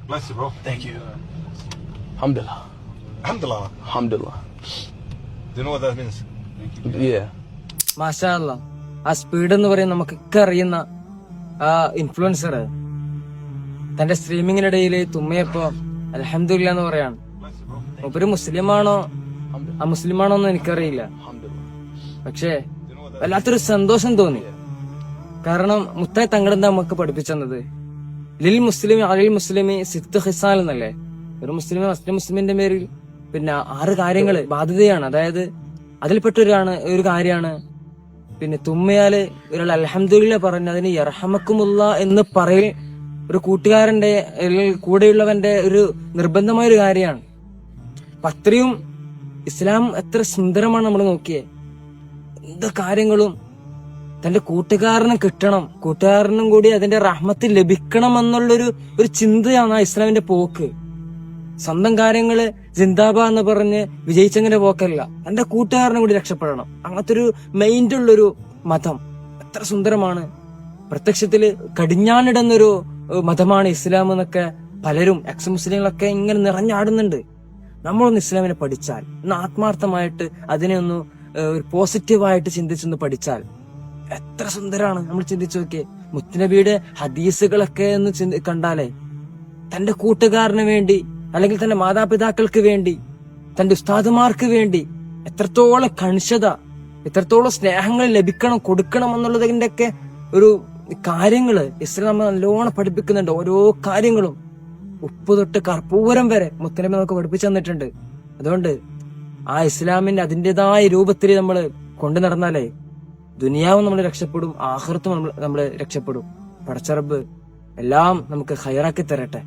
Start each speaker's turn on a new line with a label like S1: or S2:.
S1: Bless you, bro.
S2: Thank you. Alhamdulillah.
S1: Alhamdulillah.
S2: Alhamdulillah.
S1: Do you know what that means?
S2: Yeah.
S3: മാഷാ അല്ലാ. ആ speed എന്ന് പറയുന്ന നമുക്കൊക്കെ അറിയുന്ന ആ ഇൻഫ്ലുവൻസർ തന്റെ സ്ട്രീമിങ്ങിനിടയില് തുമ്മയപ്പോ അൽഹംദുലില്ലാ എന്ന് പറയാണ്. മൂപ്പര് മുസ്ലിമാണോ അമുസ്ലിമാണോ എന്ന് എനിക്കറിയില്ല. പക്ഷേ വല്ലാത്തൊരു സന്തോഷം തോന്നി. കാരണം മുത്തായി തങ്ങളെന്താ നമുക്ക് പഠിപ്പിച്ചത്, ലിൽ മുസ്ലിം അലിൽ മുസ്ലിമി സിത്ത് ഹിസാൽ എന്നല്ലേ. ഒരു മുസ്ലിം മറ്റേ മുസ്ലിമിന്റെ പേരിൽ പിന്നെ 6 കാര്യങ്ങള് ബാധ്യതയാണ്. അതായത് അതിൽപ്പെട്ട ഒരു കാര്യമാണ് പിന്നെ തുമ്മയാല് ഒരാൾ അൽഹംദുലില്ലാ പറഞ്ഞ് അതിന് യർഹമക്കുമുള്ള എന്ന് പറയൽ ഒരു കൂട്ടുകാരന്റെ കൂടെയുള്ളവന്റെ ഒരു നിർബന്ധമായ ഒരു കാര്യമാണ്. അപ്പൊ അത്രയും ഇസ്ലാം എത്ര സുന്ദരമാണ് നമ്മൾ നോക്കിയേ. എന്ത് കാര്യങ്ങളും തന്റെ കൂട്ടുകാരന് കിട്ടണം, കൂട്ടുകാരനും കൂടി അതിന്റെ റഹ്മത്ത് ലഭിക്കണം എന്നുള്ളൊരു ചിന്തയാണ് ആ ഇസ്ലാമിന്റെ പോക്ക്. സ്വന്തം കാര്യങ്ങള് ജിന്ദാബ എന്ന് പറഞ്ഞ് വിജയിച്ചങ്ങനെ പോക്കല്ല, തന്റെ കൂട്ടുകാരനും കൂടി രക്ഷപ്പെടണം. അങ്ങനത്തെ ഒരു മൈൻഡുള്ളൊരു മതം എത്ര സുന്ദരമാണ്. പ്രത്യക്ഷത്തില് കടിഞ്ഞാണിടുന്നൊരു മതമാണ് ഇസ്ലാം എന്നൊക്കെ പലരും എക്സ് മുസ്ലിങ്ങളൊക്കെ ഇങ്ങനെ നിറഞ്ഞാടുന്നുണ്ട്. നമ്മളൊന്ന് ഇസ്ലാമിനെ പഠിച്ചാൽ, ഒന്ന് ആത്മാർത്ഥമായിട്ട് അതിനെ ഒന്ന് പോസിറ്റീവായിട്ട് ചിന്തിച്ചൊന്ന് പഠിച്ചാൽ എത്ര സുന്ദരാണ്. നമ്മൾ ചിന്തിച്ചു നോക്കിയേ, മുത്തുനബിയുടെ ഹദീസുകളൊക്കെ ഒന്ന് കണ്ടാലേ തന്റെ കൂട്ടുകാരന് വേണ്ടി അല്ലെങ്കിൽ തന്റെ മാതാപിതാക്കൾക്ക് വേണ്ടി തന്റെ ഉസ്താദുമാർക്ക് വേണ്ടി എത്രത്തോളം കണിശത, എത്രത്തോളം സ്നേഹങ്ങൾ ലഭിക്കണം കൊടുക്കണം എന്നുള്ളതിന്റെ ഒക്കെ ഒരു കാര്യങ്ങള് ഇസ്ലാം നമ്മൾ നല്ലോണം പഠിപ്പിക്കുന്നുണ്ട്. ഓരോ കാര്യങ്ങളും ഉപ്പ് തൊട്ട് കർപ്പൂരം വരെ മുത്തനബി നമുക്ക് പഠിപ്പിച്ചു തന്നിട്ടുണ്ട്. അതുകൊണ്ട് ആ ഇസ്ലാമിന്റെ അതിൻ്റെതായ രൂപത്തിൽ നമ്മൾ കൊണ്ടു നടന്നാലേ ദുനിയാവും നമ്മൾ രക്ഷപ്പെടും, ആഖിറത്തും നമ്മൾ രക്ഷപ്പെടും. പടച്ചറബ് എല്ലാം നമുക്ക് ഹൈറാക്കി തരട്ടെ.